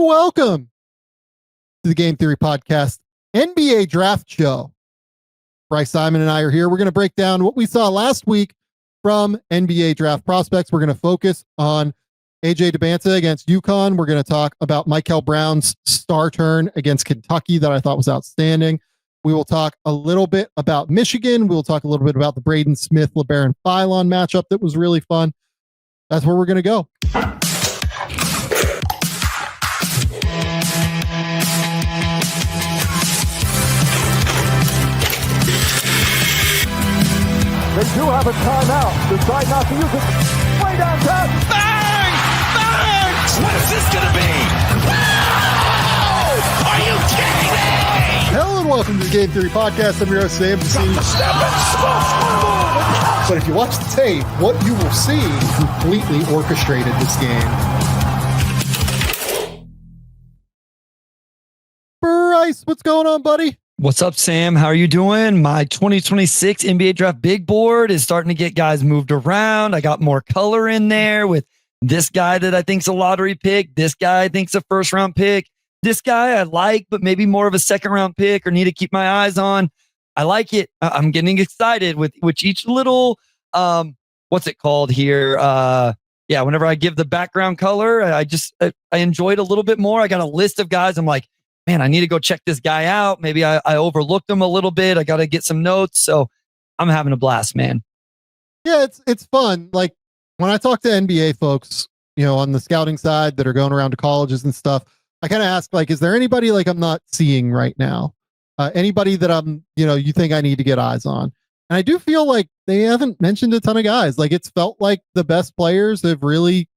welcome to the Game Theory Podcast NBA Draft Show. Bryce Simon and I are here. We're going to break down what we saw last week from NBA draft prospects. We're going to focus on AJ Dybantsa against UConn. We're going to talk about Mikel Brown's star turn against Kentucky that I thought was outstanding. We will talk a little bit about Michigan. We'll talk a little bit about the Braden Smith, Labaron Philon matchup that was really fun. That's where we're going to go. They do have a timeout. Decide not to use it. Way downtown. Bang! Bang! What is this going to be? Wow! Are you kidding me? Hello and welcome to the Game Theory Podcast. I'm your host, Sam. But if you watch the tape, what you will see completely orchestrated this game. Bryce, what's going on, buddy? What's up, Sam? How are you doing? My 2026 NBA draft big board is starting to get guys moved around. I got more color in there with this guy that I think's a lottery pick. This guy I think's a first round pick. This guy I like, but maybe more of a second round pick or need to keep my eyes on. I like it. I'm getting excited with each little, what's it called here? Whenever I give the background color, I enjoy it a little bit more. I got a list of guys. I'm like, man, I need to go check this guy out. Maybe I overlooked him a little bit. I got to get some notes. So I'm having a blast, man. Yeah, it's fun. Like when I talk to NBA folks, on the scouting side that are going around to colleges and stuff, I kind of ask, like, is there anybody like I'm not seeing right now? Anybody that I'm, you think I need to get eyes on? And I do feel like they haven't mentioned a ton of guys. Like it's felt like the best players have really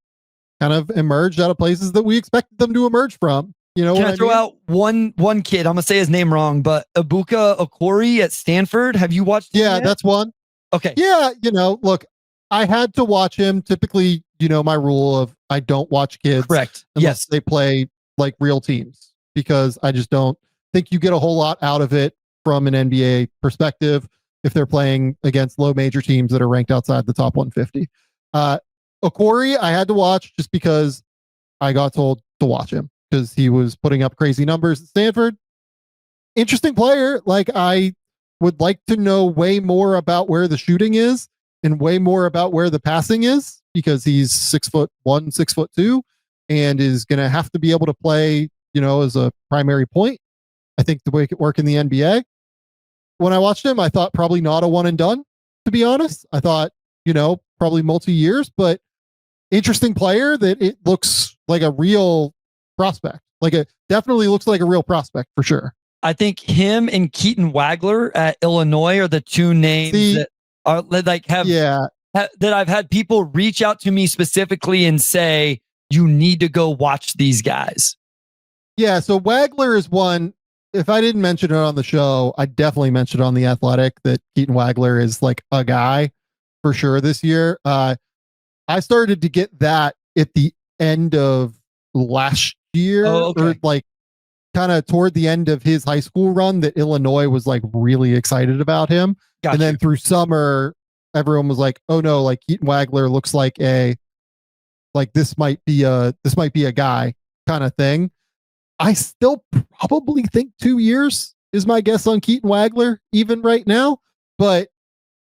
kind of emerged out of places that we expected them to emerge from. Can I throw out one kid? I'm gonna say his name wrong, but Ibuka Okori at Stanford. Have you watched him yet? That's one. Okay. Yeah, look, I had to watch him. Typically, my rule of I don't watch kids. Correct. Unless they play like real teams, because I just don't think you get a whole lot out of it from an NBA perspective if they're playing against low major teams that are ranked outside the top 150. Okori, I had to watch just because I got told to watch him, because he was putting up crazy numbers at Stanford. Interesting player. Like, I would like to know way more about where the shooting is and way more about where the passing is, because he's 6'1", 6'2", and is going to have to be able to play, as a primary point. I think the way it could work in the NBA. When I watched him, I thought probably not a one and done, to be honest. I thought, probably multi-years, but interesting player that it looks like a real prospect. Like it definitely looks like a real prospect for sure. I think him and Keaton Wagler at Illinois are the two names that are like that I've had people reach out to me specifically and say, you need to go watch these guys. Yeah. So Wagler is one. If I didn't mention it on the show, I definitely mentioned on The Athletic that Keaton Wagler is like a guy for sure this year. I started to get that at the end of last year, or like kind of toward the end of his high school run, that Illinois was like really excited about him. And then through summer, everyone was like, oh no, like Keaton Wagler looks like this might be a guy kind of thing. I still probably think 2 years is my guess on Keaton Wagler, even right now. But,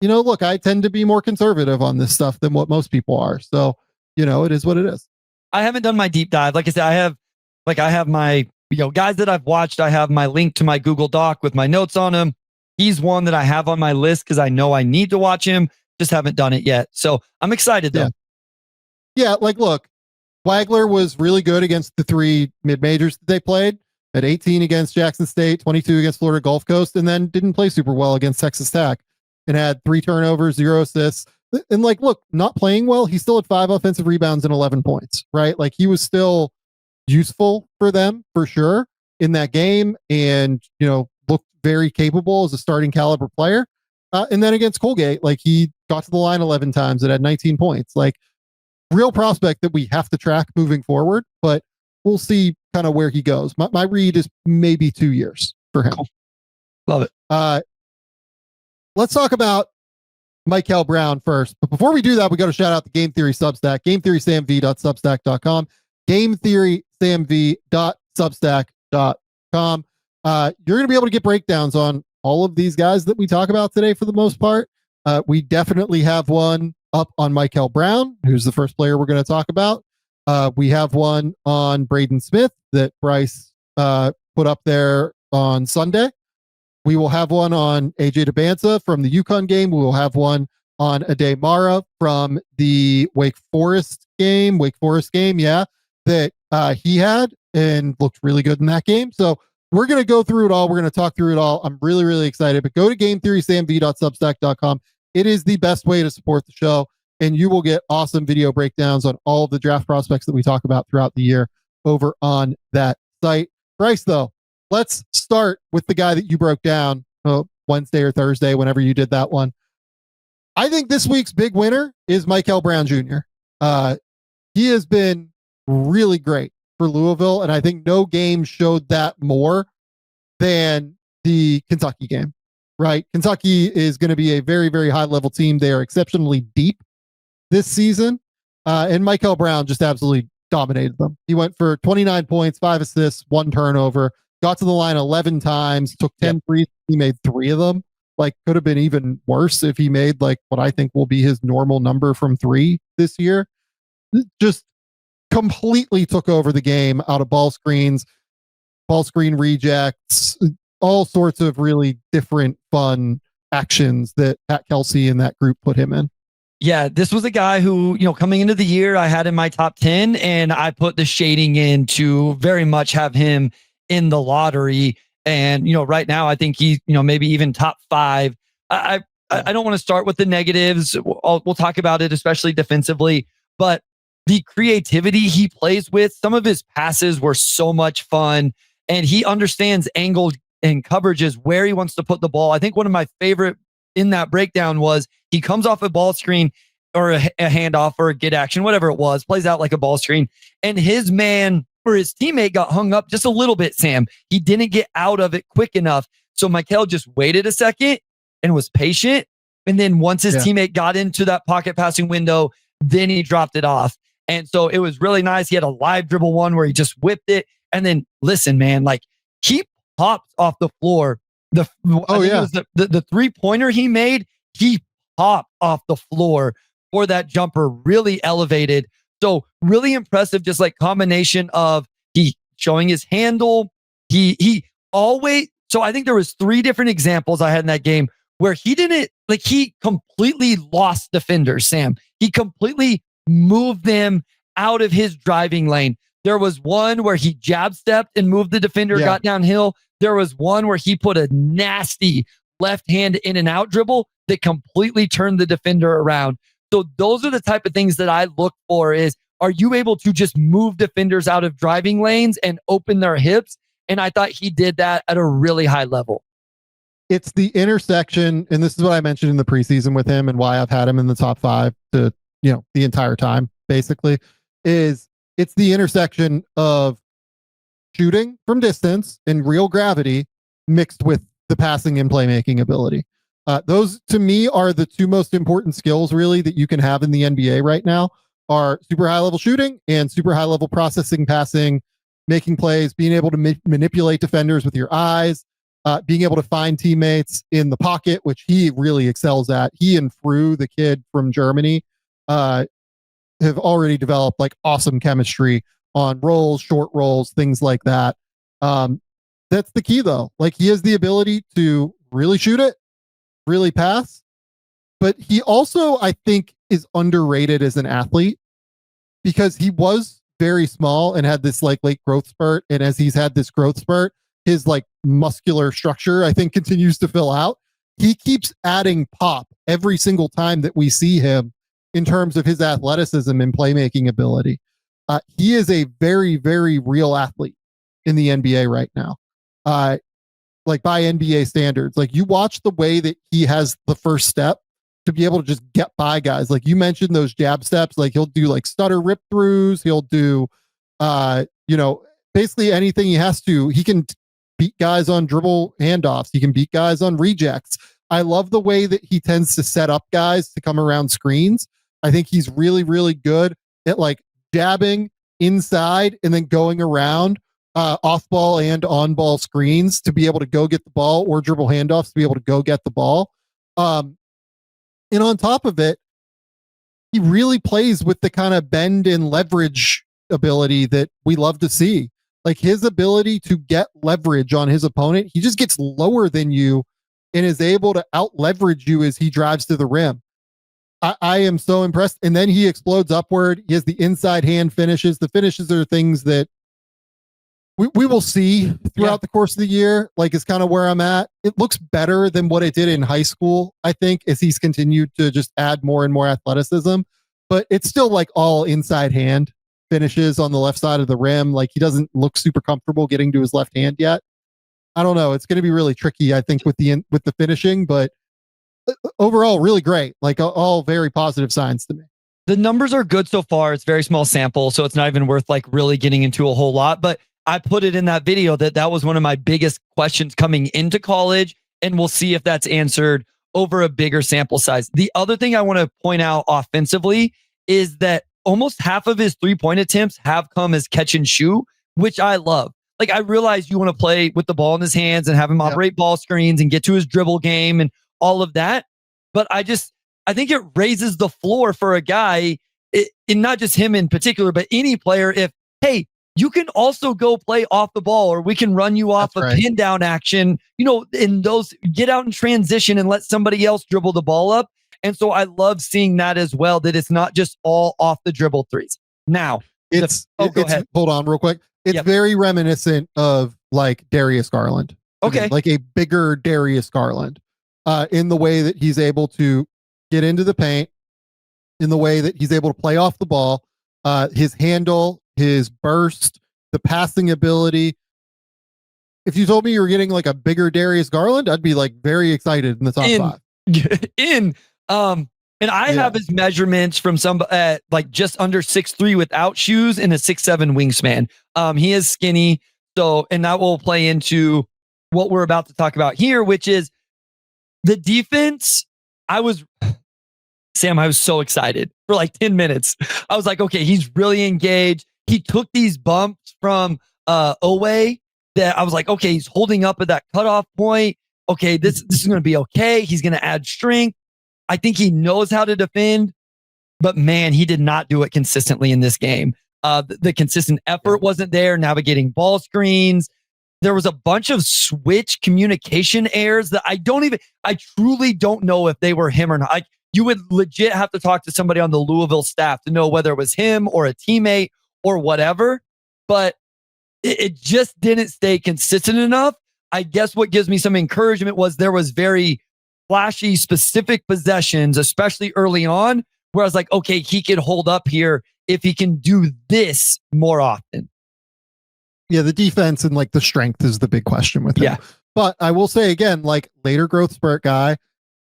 look, I tend to be more conservative on this stuff than what most people are. So, it is what it is. I haven't done my deep dive. Like I said, I have my, guys that I've watched. I have my link to my Google Doc with my notes on him. He's one that I have on my list because I know I need to watch him. Just haven't done it yet. So I'm excited though. Yeah. Like, look, Wagler was really good against the three mid-majors that they played. At 18 against Jackson State, 22 against Florida Gulf Coast, and then didn't play super well against Texas Tech and had 3 turnovers, 0 assists. And like, look, not playing well, he still had 5 offensive rebounds and 11 points, right? Like he was still useful for them for sure in that game, and, looked very capable as a starting caliber player. And then against Colgate, like he got to the line 11 times and had 19 points. Like, real prospect that we have to track moving forward, but we'll see kind of where he goes. My read is maybe 2 years for him. Cool. Love it. Let's talk about Mikel Brown first. But before we do that, we got to shout out the Game Theory Substack, GameTheorySamV.substack.com, GameTheory samv.substack.com. You're going to be able to get breakdowns on all of these guys that we talk about today for the most part. We definitely have one up on Mikel Brown, who's the first player we're going to talk about. We have one on Braden Smith that Bryce put up there on Sunday. We will have one on AJ Dybantsa from the UConn game. We will have one on Aday Mara from the Wake Forest game, that he had and looked really good in that game. So we're going to go through it all. We're going to talk through it all. I'm really, really excited. But go to gametheorysamv.substack.com. It is the best way to support the show, and you will get awesome video breakdowns on all of the draft prospects that we talk about throughout the year over on that site. Bryce, though, let's start with the guy that you broke down Wednesday or Thursday, whenever you did that one. I think this week's big winner is Mikel Brown Jr. He has been really great for Louisville, and I think no game showed that more than the Kentucky game, right? Kentucky is going to be a very, very high-level team. They are exceptionally deep this season, and Mikel Brown just absolutely dominated them. He went for 29 points, 5 assists, 1 turnover, got to the line 11 times, took 10 threes. He made 3 of them. Like, could have been even worse if he made like what I think will be his normal number from 3 this year. Just completely took over the game out of ball screens, ball screen rejects, all sorts of really different fun actions that Pat Kelsey and that group put him in. Yeah, this was a guy who, coming into the year, I had in my top 10, and I put the shading in to very much have him in the lottery. And, right now, I think he's, maybe even top 5. I don't want to start with the negatives. We'll talk about it, especially defensively. But the creativity he plays with, some of his passes were so much fun. And he understands angle and coverages where he wants to put the ball. I think one of my favorite in that breakdown was he comes off a ball screen or a handoff or a get action, whatever it was, plays out like a ball screen. And his man or his teammate got hung up just a little bit, Sam. He didn't get out of it quick enough. So Mikel just waited a second and was patient. And then once his teammate got into that pocket passing window, then he dropped it off. And so it was really nice. He had a live dribble one where he just whipped it. And then listen, man, like he popped off the floor. It was the 3-pointer he made, he popped off the floor for that jumper, really elevated. So really impressive, just like combination of he showing his handle. He always, so I think there was 3 different examples I had in that game where he completely lost defenders, Sam. He completely moved them out of his driving lane. There was one where he jab stepped and moved the defender, got downhill. There was one where he put a nasty left hand in and out dribble that completely turned the defender around. So those are the type of things that I look for is, are you able to just move defenders out of driving lanes and open their hips? And I thought he did that at a really high level. It's the intersection, and this is what I mentioned in the preseason with him and why I've had him in the top 5 to, the entire time, basically, is it's the intersection of shooting from distance and real gravity mixed with the passing and playmaking ability. Those to me are the 2 most important skills really that you can have in the NBA right now, are super high level shooting and super high level processing, passing, making plays, being able to manipulate defenders with your eyes, being able to find teammates in the pocket, which he really excels at. He and Fru, the kid from Germany, have already developed like awesome chemistry on rolls, short rolls, things like that. That's the key though. Like he has the ability to really shoot it, really pass, but he also, I think, is underrated as an athlete because he was very small and had this like late growth spurt. And as he's had this growth spurt, his like muscular structure, I think, continues to fill out. He keeps adding pop every single time that we see him in terms of his athleticism and playmaking ability. He is a very, very real athlete in the NBA right now. Like by NBA standards, like you watch the way that he has the first step to be able to just get by guys. Like you mentioned those jab steps, like he'll do like stutter rip throughs. He'll do, basically anything he has to. He can beat guys on dribble handoffs. He can beat guys on rejects. I love the way that he tends to set up guys to come around screens. I think he's really, really good at like jabbing inside and then going around off ball and on ball screens to be able to go get the ball, or dribble handoffs to be able to go get the ball. And on top of it, he really plays with the kind of bend and leverage ability that we love to see. Like his ability to get leverage on his opponent, he just gets lower than you and is able to out leverage you as he drives to the rim. I am so impressed. And then he explodes upward. He has the inside hand finishes. The finishes are things that we will see throughout the course of the year. Like, is kind of where I'm at. It looks better than what it did in high school, I think, as he's continued to just add more and more athleticism. But it's still like all inside hand finishes on the left side of the rim. Like, he doesn't look super comfortable getting to his left hand yet. I don't know. It's going to be really tricky, I think, with the finishing, but overall, really great. Like, all very positive signs to me. The numbers are good so far. It's very small sample, so it's not even worth like really getting into a whole lot. But I put it in that video that was one of my biggest questions coming into college, and we'll see if that's answered over a bigger sample size. The other thing I want to point out offensively is that almost half of his 3-point attempts have come as catch and shoot, which I love. Like, I realize you want to play with the ball in his hands and have him operate ball screens and get to his dribble game and all of that. But I think it raises the floor for a guy, and not just him in particular, but any player. If, hey, you can also go play off the ball, or we can run you off pin down action, in those, get out in transition and let somebody else dribble the ball up. And so I love seeing that as well, that it's not just all off the dribble threes. Now, go ahead. Hold on real quick. It's very reminiscent of like Darius Garland. Okay. Like a bigger Darius Garland in the way that he's able to get into the paint, in the way that he's able to play off the ball, his handle, his burst, the passing ability. If you told me you were getting like a bigger Darius Garland, I'd be like very excited in the top 5. And I have his measurements from some like just under 6'3" without shoes and a 6'7" wingspan. He is skinny, and that will play into what we're about to talk about here, which is the defense. Sam, I was so excited for like 10 minutes. I was like, okay, he's really engaged. He took these bumps from Owe that I was like, okay, he's holding up at that cutoff point. Okay, this is going to be okay. He's going to add strength. I think he knows how to defend, but man, he did not do it consistently in this game. The consistent effort wasn't there, navigating ball screens. There was a bunch of switch communication errors that I truly don't know if they were him or not. You would legit have to talk to somebody on the Louisville staff to know whether it was him or a teammate or whatever, but it just didn't stay consistent enough. I guess what gives me some encouragement was there was very flashy, specific possessions, especially early on, where I was like, okay, he could hold up here if he can do this more often. Yeah, the defense and like the strength is the big question with him. Yeah. But I will say again, like later growth spurt guy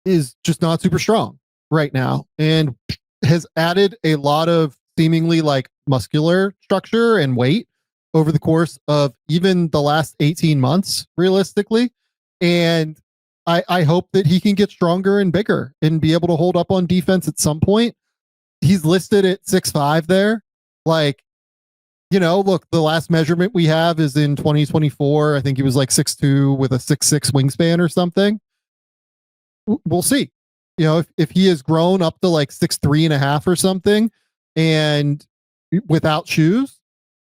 is just not super strong right now and has added a lot of seemingly like muscular structure and weight over the course of even the last 18 months, realistically. And I hope that he can get stronger and bigger and be able to hold up on defense at some point. He's listed at 6'5" there. Like, look, the last measurement we have is in 2024. I think he was like 6'2" with a 6'6" wingspan or something. We'll see. If he has grown up to like 6'3.5" or something and without shoes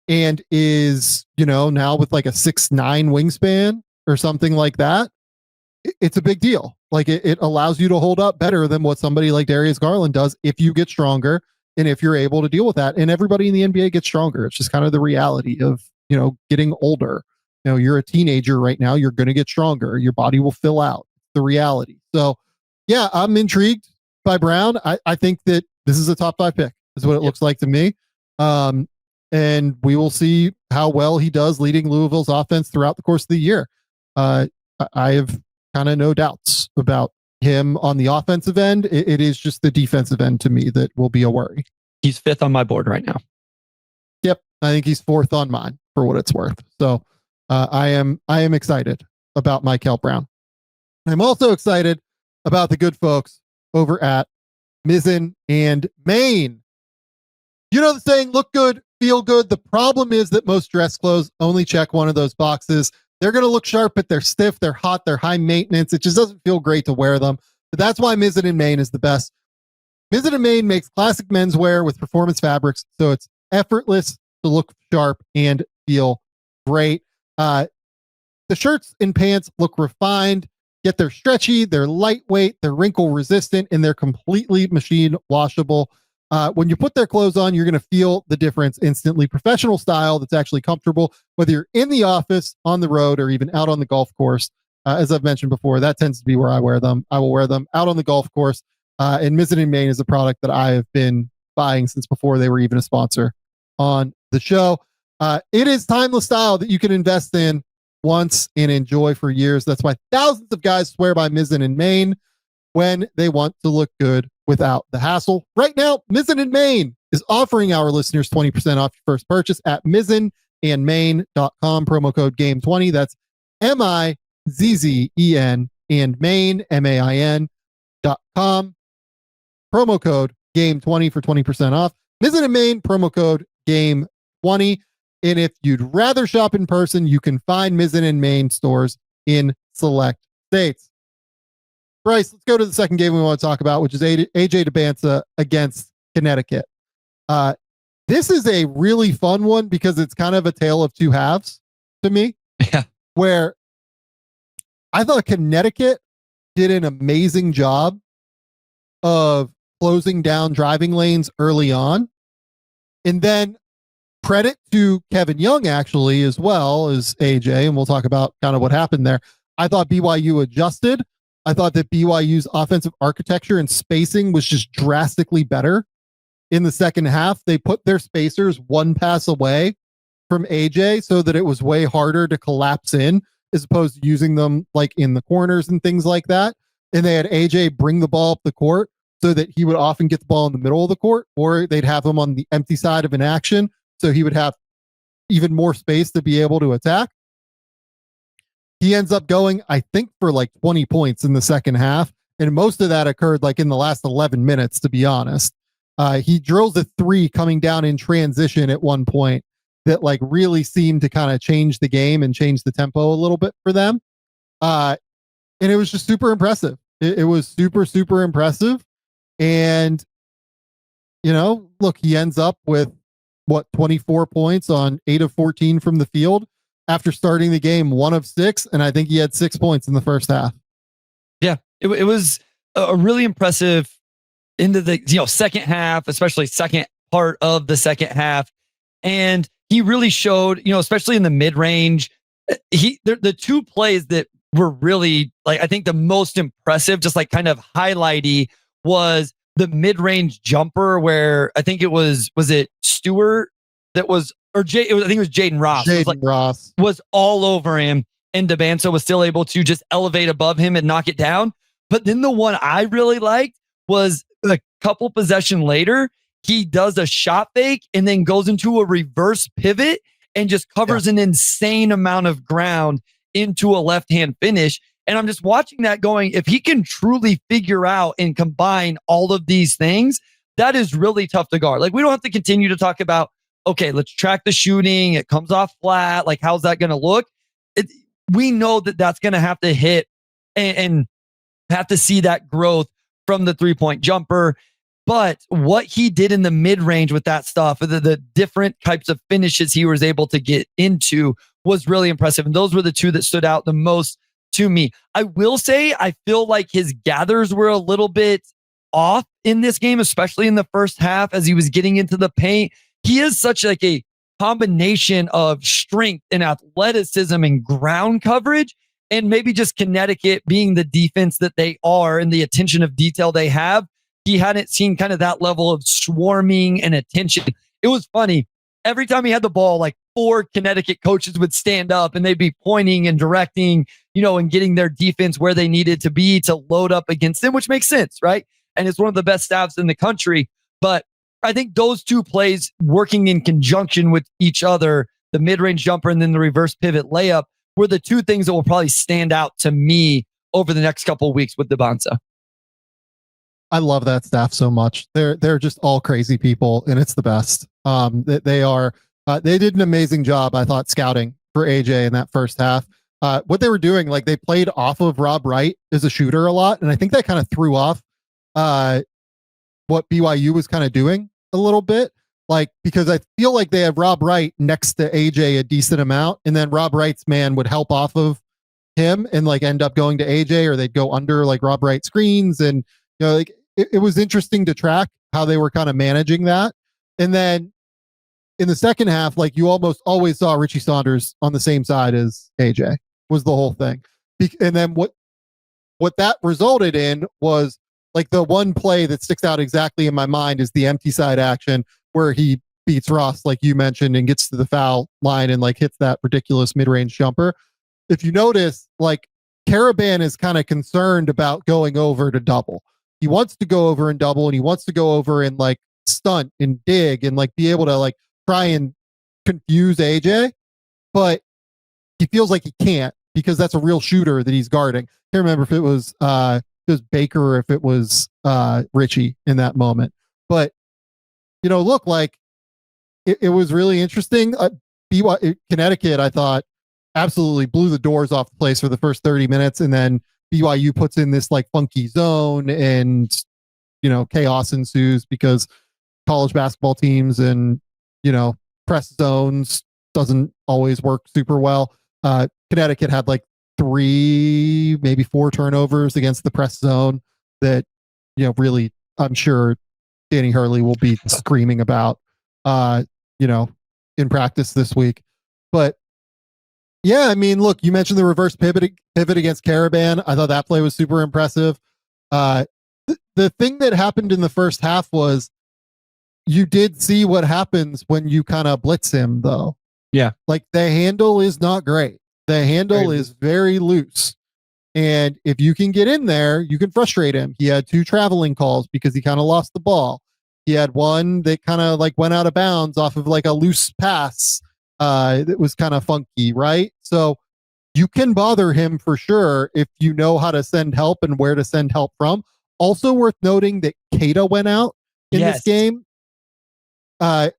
and is, now with like a 6'9" wingspan or something like that, it's a big deal. Like it allows you to hold up better than what somebody like Darius Garland does if you get stronger and if you're able to deal with that. And everybody in the NBA gets stronger. It's just kind of the reality of, getting older. You're a teenager right now. You're going to get stronger. Your body will fill out. It's the reality. So yeah, I'm intrigued by Brown. I think that this is a top 5 pick is what it looks like to me. And we will see how well he does leading Louisville's offense throughout the course of the year. I have kind of no doubts about him on the offensive end. It is just the defensive end to me that will be a worry. He's 5th on my board right now. Yep. I think he's 4th on mine for what it's worth. So I am excited about Mikel Brown. I'm also excited about the good folks over at Mizzen Main. You know the saying, look good, feel good. The problem is that most dress clothes only check one of those boxes. They're going to look sharp, but they're stiff, they're hot, they're high maintenance. It just doesn't feel great to wear them. But that's why Mizzen Main is the best. Mizzen Main makes classic menswear with performance fabrics, so it's effortless to look sharp and feel great. The shirts and pants look refined, yet they're stretchy, they're lightweight, they're wrinkle resistant, and they're completely machine washable. When you put their clothes on, you're going to feel the difference instantly. Professional style that's actually comfortable, whether you're in the office, on the road, or even out on the golf course. As I've mentioned before, that tends to be where I wear them. I will wear them out on the golf course. And Mizzen Main is a product that I have been buying since before they were even a sponsor on the show. It is timeless style that you can invest in once and enjoy for years. That's why thousands of guys swear by Mizzen Main when they want to look good without the hassle. Right now, Mizzen Main is offering our listeners 20% off your first purchase at mizzenandmain.com. Promo code GAME20. That's MIZZEN and Main, MAIN.com. Promo code GAME20 for 20% off. Mizzen Main, promo code GAME20. And if you'd rather shop in person, you can find Mizzen Main stores in select states. Bryce, let's go to the second game we want to talk about, which is AJ Dybantsa against Connecticut. This is a really fun one because it's kind of a tale of two halves to me. Yeah. Where I thought Connecticut did an amazing job of closing down driving lanes early on. And then credit to Kevin Young, actually, as well as AJ, and we'll talk about kind of what happened there. I thought BYU adjusted. I thought that BYU's offensive architecture and spacing was just drastically better in the second half. They put their spacers one pass away from AJ so that it was way harder to collapse in as opposed to using them like in the corners and things like that. And they had AJ bring the ball up the court so that he would often get the ball in the middle of the court, or they'd have him on the empty side of an action so he would have even more space to be able to attack. He ends up going, I think, for like 20 points in the second half. And most of that occurred like in the last 11 minutes, to be honest. He drills a three coming down in transition at one point that like really seemed to kind of change the game and change the tempo a little bit for them. And it was just super impressive. It was super, super impressive. And, you know, look, he ends up with 24 points on 8 of 14 from the field after starting the game 1 of 6, and I think he had 6 points in the first half. Yeah, it was a really impressive into the second half, especially second part of the second half, and he really showed, especially in the mid range. The two plays that were really like I think the most impressive, just like kind of highlighty, was the mid range jumper where I think it was it Stewart that was. I think it was Jaden Ross. Ross was all over him, and Dybantsa was still able to just elevate above him and knock it down. But then the one I really liked was a couple possession later, he does a shot fake and then goes into a reverse pivot and just covers an insane amount of ground into a left-hand finish. And I'm just watching that going, if he can truly figure out and combine all of these things, that is really tough to guard. Like, we don't have to continue to talk about, okay, let's track the shooting. It comes off flat. Like, how's that going to look? We know that that's going to have to hit and have to see that growth from the 3-point jumper. But what he did in the mid-range with that stuff, the different types of finishes he was able to get into was really impressive. And those were the two that stood out the most to me. I will say, I feel like his gathers were a little bit off in this game, especially in the first half as he was getting into the paint. He is such like a combination of strength and athleticism and ground coverage, and maybe just Connecticut being the defense that they are and the attention of detail they have. He hadn't seen kind of that level of swarming and attention. It was funny. Every time he had the ball, like 4 Connecticut coaches would stand up and they'd be pointing and directing, and getting their defense where they needed to be to load up against him, which makes sense, right? And it's one of the best staffs in the country. But I think those two plays working in conjunction with each other, the mid-range jumper and then the reverse pivot layup, were the two things that will probably stand out to me over the next couple of weeks with Dybantsa. I love that staff so much. They're just all crazy people, and it's the best. They did an amazing job, I thought, scouting for AJ in that first half. What they were doing, like they played off of Rob Wright as a shooter a lot, and I think that kind of threw off what BYU was kind of doing a little bit. Like, because I feel like they have Rob Wright next to AJ a decent amount, and then Rob Wright's man would help off of him and like end up going to AJ, or they'd go under like Rob Wright screens. And, you know, like it was interesting to track how they were kind of managing that. And then in the second half, like you almost always saw Richie Saunders on the same side as AJ was the whole thing. And then what that resulted in was like the one play that sticks out exactly in my mind is the empty side action where he beats Ross, like you mentioned, and gets to the foul line and like hits that ridiculous mid-range jumper. If you notice, like Caravan is kind of concerned about going over to double. He wants to go over and double, and he wants to go over and like stunt and dig and like be able to like try and confuse AJ, but he feels like he can't because that's a real shooter that he's guarding. I can't remember if it was Baker or if it was Richie in that moment. But you know, look, like it was really interesting. Connecticut, I thought, absolutely blew the doors off the place for the first 30 minutes, and then BYU puts in this like funky zone, and you know, chaos ensues because college basketball teams and you know, press zones doesn't always work super well. Connecticut had like 3, maybe 4 turnovers against the press zone that, you know, really, I'm sure Danny Hurley will be screaming about, you know, in practice this week. But yeah, I mean, look, you mentioned the reverse pivot against Caravan. I thought that play was super impressive. The thing that happened in the first half was you did see what happens when you kind of blitz him, though. Yeah. Like the handle is not great. The handle is very loose. And if you can get in there, you can frustrate him. He had 2 traveling calls because he kind of lost the ball. He had one that kind of like went out of bounds off of like a loose pass that was kind of funky, right? So you can bother him for sure if you know how to send help and where to send help from. Also worth noting that Keita went out in this game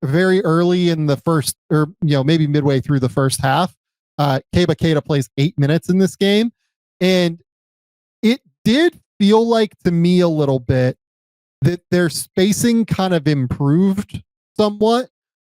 very early in the first, or you know, maybe midway through the first half. Keita plays 8 minutes in this game, and it did feel like to me a little bit that their spacing kind of improved somewhat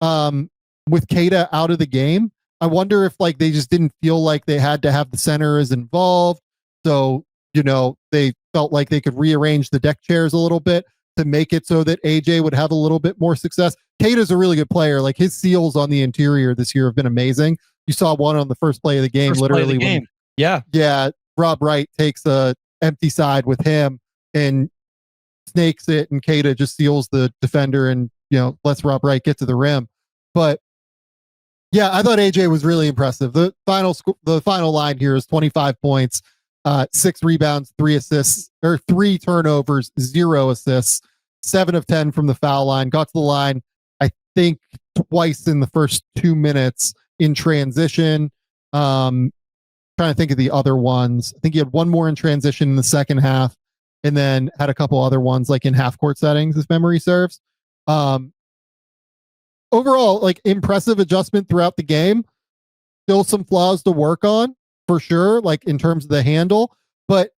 with Keita out of the game. I wonder if like they just didn't feel like they had to have the center as involved, so you know they felt like they could rearrange the deck chairs a little bit to make it so that AJ would have a little bit more success. Keita's a really good player. Like his seals on the interior this year have been amazing. You saw one on the first play of the game, literally. Yeah. Rob Wright takes a empty side with him and snakes it, and Keita just seals the defender and, you know, lets Rob Wright get to the rim. But yeah, I thought AJ was really impressive. The final line here is 25 points, 6 rebounds, 3 assists, or 3 turnovers, 0 assists, 7 of 10 from the foul line. Got to the line, I think, twice in the first 2 minutes in transition. Trying to think of the other ones. I think he had one more in transition in the second half, and then had a couple other ones like in half court settings, if memory serves. Overall, like impressive adjustment throughout the game. Still some flaws to work on for sure, like in terms of the handle. But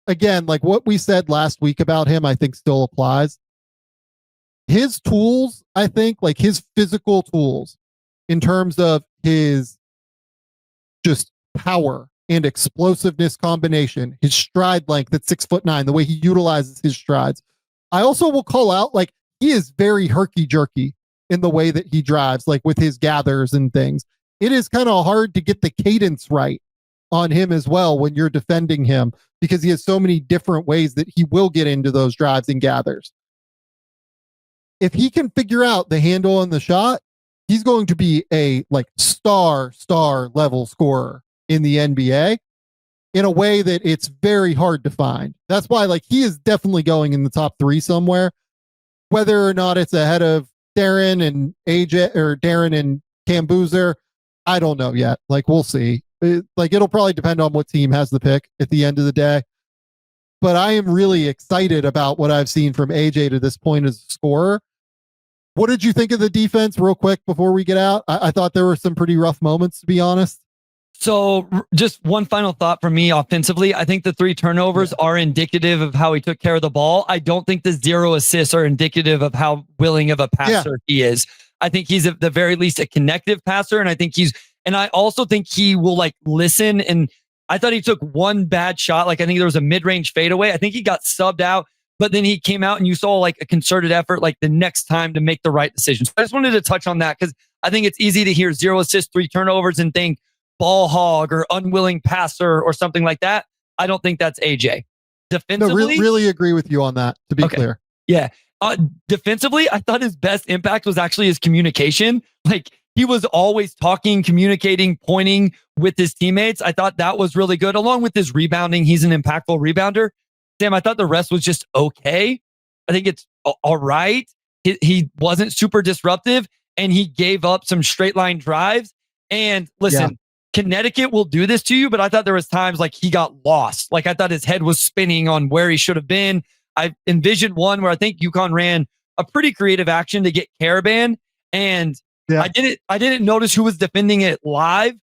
again, like what we said last week about him, I think still applies. His tools, I think, like his physical tools in terms of his just power and explosiveness combination, his stride length at 6'9", the way he utilizes his strides. I also will call out, like, he is very herky jerky in the way that he drives, like with his gathers and things. It is kind of hard to get the cadence right on him as well when you're defending him, because he has so many different ways that he will get into those drives and gathers. If he can figure out the handle on the shot, he's going to be a like star level scorer in the NBA in a way that it's very hard to find. That's why, like, he is definitely going in the top 3 somewhere. Whether or not it's ahead of Darren and AJ or Darren and Cam Boozer, I don't know yet. Like, we'll see. It'll probably depend on what team has the pick at the end of the day. but I am really excited about what I've seen from AJ to this point as a scorer. What did you think of the defense real quick before we get out? I thought there were some pretty rough moments, to be honest. So just one final thought from me offensively. I think the 3 turnovers are indicative of how he took care of the ball. I don't think the 0 assists are indicative of how willing of a passer he is. I think he's at the very least a connective passer. And I also think he will like listen. And I thought he took one bad shot. Like I think there was a mid-range fadeaway. I think he got subbed out, but then he came out and you saw like a concerted effort, like the next time to make the right decision. So I just wanted to touch on that because I think it's easy to hear 0 assists, 3 turnovers and think ball hog or unwilling passer or something like that. I don't think that's AJ. Defensively, no, really agree with you on that, to be clear. Yeah. Defensively, I thought his best impact was actually his communication. Like he was always talking, communicating, pointing with his teammates. I thought that was really good. Along with his rebounding, he's an impactful rebounder. Sam, I thought the rest was just okay. I think it's all right. He wasn't super disruptive and he gave up some straight line drives. And listen, Connecticut will do this to you, but I thought there was times like he got lost. Like I thought his head was spinning on where he should have been. I envisioned one where I think UConn ran a pretty creative action to get Caravan, and I didn't notice who was defending it live,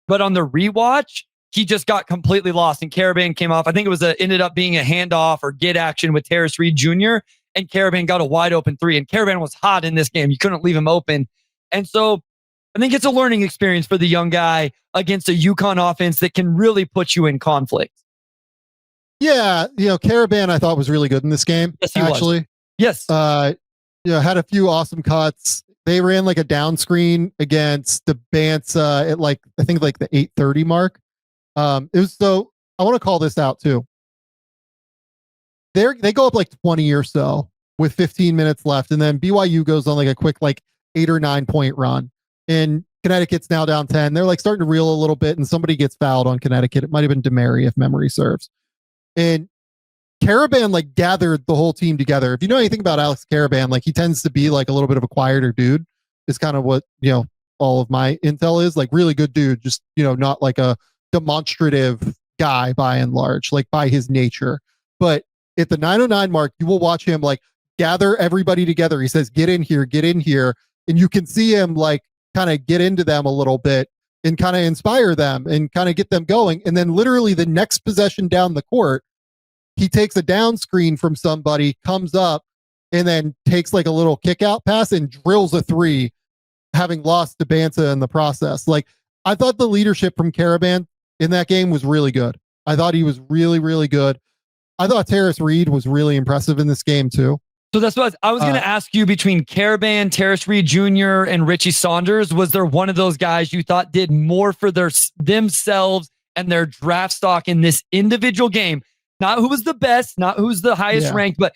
but on the rewatch, he just got completely lost and Caravan came off. I think it ended up being a handoff or get action with Terrace Reed Jr. and Caravan got a wide open 3, and Caravan was hot in this game. You couldn't leave him open. And so I think it's a learning experience for the young guy against a UConn offense that can really put you in conflict. Yeah, Caravan I thought was really good in this game. Yes, he actually. was. Yes. Had a few awesome cuts. They ran like a down screen against Dybantsa at I think the 8:30 mark. I want to call this out too. They go up like 20 or so with 15 minutes left, and then BYU goes on like a quick 8 or 9 point run. And Connecticut's now down 10. They're starting to reel a little bit, and somebody gets fouled on Connecticut. It might have been DeMary if memory serves. And Caravan gathered the whole team together. If you know anything about Alex Caravan, he tends to be a little bit of a quieter dude. Is kind of what all of my intel is. Really good dude, just not a demonstrative guy by and large, by his nature. But at the 9:09 mark, you will watch him gather everybody together. He says, get in here, and you can see him kind of get into them a little bit and kind of inspire them and kind of get them going. And then literally the next possession down the court, he takes a down screen from somebody, comes up, and then takes a little kick out pass and drills a 3, having lost Dybantsa in the process. I thought the leadership from Caravan in that game was really good. I thought he was really, really good. I thought Terrace Reed was really impressive in this game too. So that's what I was going to ask you. Between Caravan, Terrace Reed Jr., and Richie Saunders, was there one of those guys you thought did more for themselves and their draft stock in this individual game? Not who was the best, not who's the highest ranked, but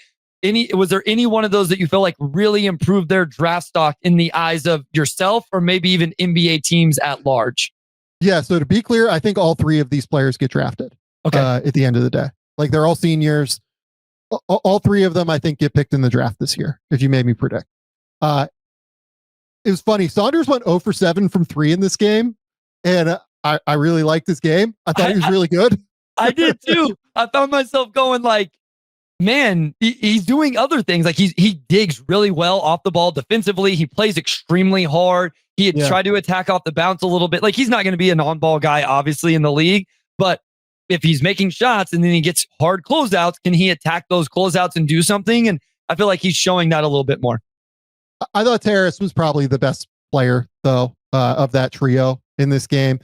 was there any one of those that you feel really improved their draft stock in the eyes of yourself or maybe even NBA teams at large? Yeah. So to be clear, I think all 3 of these players get drafted. Okay. At the end of the day, they're all seniors. All 3 of them, I think, get picked in the draft this year, if you made me predict. It was funny. Saunders went 0 for 7 from 3 in this game, and I really liked this game. I thought he was really good. I did too. I found myself going man, he's doing other things. He digs really well off the ball defensively. He plays extremely hard. He had tried to attack off the bounce a little bit. He's not going to be an on-ball guy, obviously, in the league, but if he's making shots and then he gets hard closeouts, can he attack those closeouts and do something? And I feel like he's showing that a little bit more. I thought Terrace was probably the best player, though, of that trio in this game.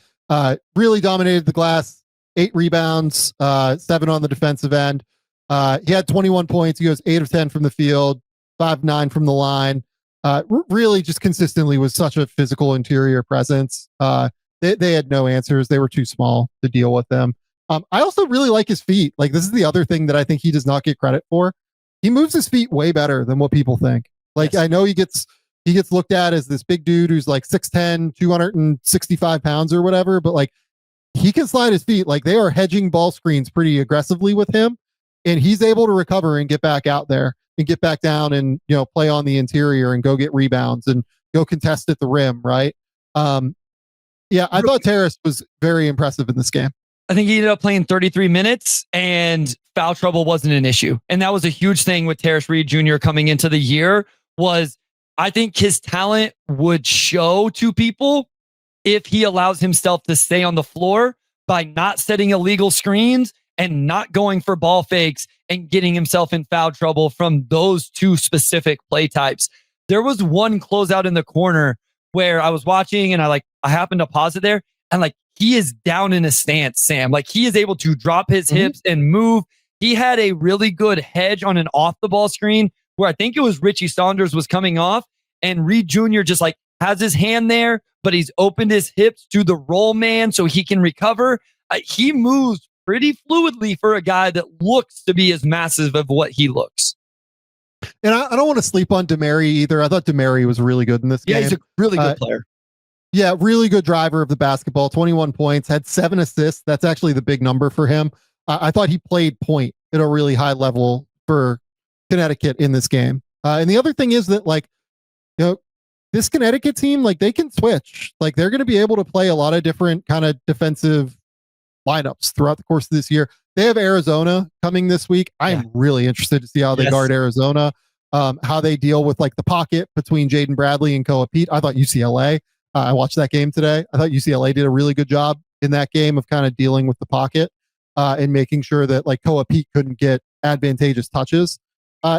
Really dominated the glass, 8 rebounds, 7 on the defensive end. He had 21 points. He goes 8 of 10 from the field, 5-9 from the line. Really just consistently was such a physical interior presence. They had no answers. They were too small to deal with them. I also really like his feet. This is the other thing that I think he does not get credit for. He moves his feet way better than what people think. Yes. I know he gets looked at as this big dude who's 6'10", 265 pounds or whatever, but he can slide his feet. They are hedging ball screens pretty aggressively with him, and he's able to recover and get back out there and get back down and play on the interior and go get rebounds and go contest at the rim. Right. I thought Terrace was very impressive in this game. I think he ended up playing 33 minutes, and foul trouble wasn't an issue. And that was a huge thing with Terrace Reed Jr. coming into the year. Was I think his talent would show to people if he allows himself to stay on the floor by not setting illegal screens and not going for ball fakes and getting himself in foul trouble from those two specific play types. There was one closeout in the corner where I was watching and I happened to pause it there, and like he is down in a stance, Sam. Like he is able to drop his hips and move. He had a really good hedge on an off the ball screen where I think it was Richie Saunders was coming off, and Reed Jr. just like has his hand there, but he's opened his hips to the roll man so he can recover. He moves pretty fluidly for a guy that looks to be as massive of what he looks. And I don't want to sleep on DeMary either. I thought DeMary was really good in this game. Yeah, he's a really good player. Yeah, really good driver of the basketball. 21 points, had 7 assists. That's actually the big number for him. I thought he played point at a really high level for Connecticut in this game. And the other thing is that, like, you know, this Connecticut team, like, they can switch. Like, they're going to be able to play a lot of different kind of defensive lineups throughout the course of this year. They have Arizona coming this week. I am really interested to see how they guard Arizona, how they deal with like the pocket between Jaden Bradley and Koa Pete. I thought UCLA, I watched that game today. I thought UCLA did a really good job in that game of kind of dealing with the pocket and making sure that like Koa Pete couldn't get advantageous touches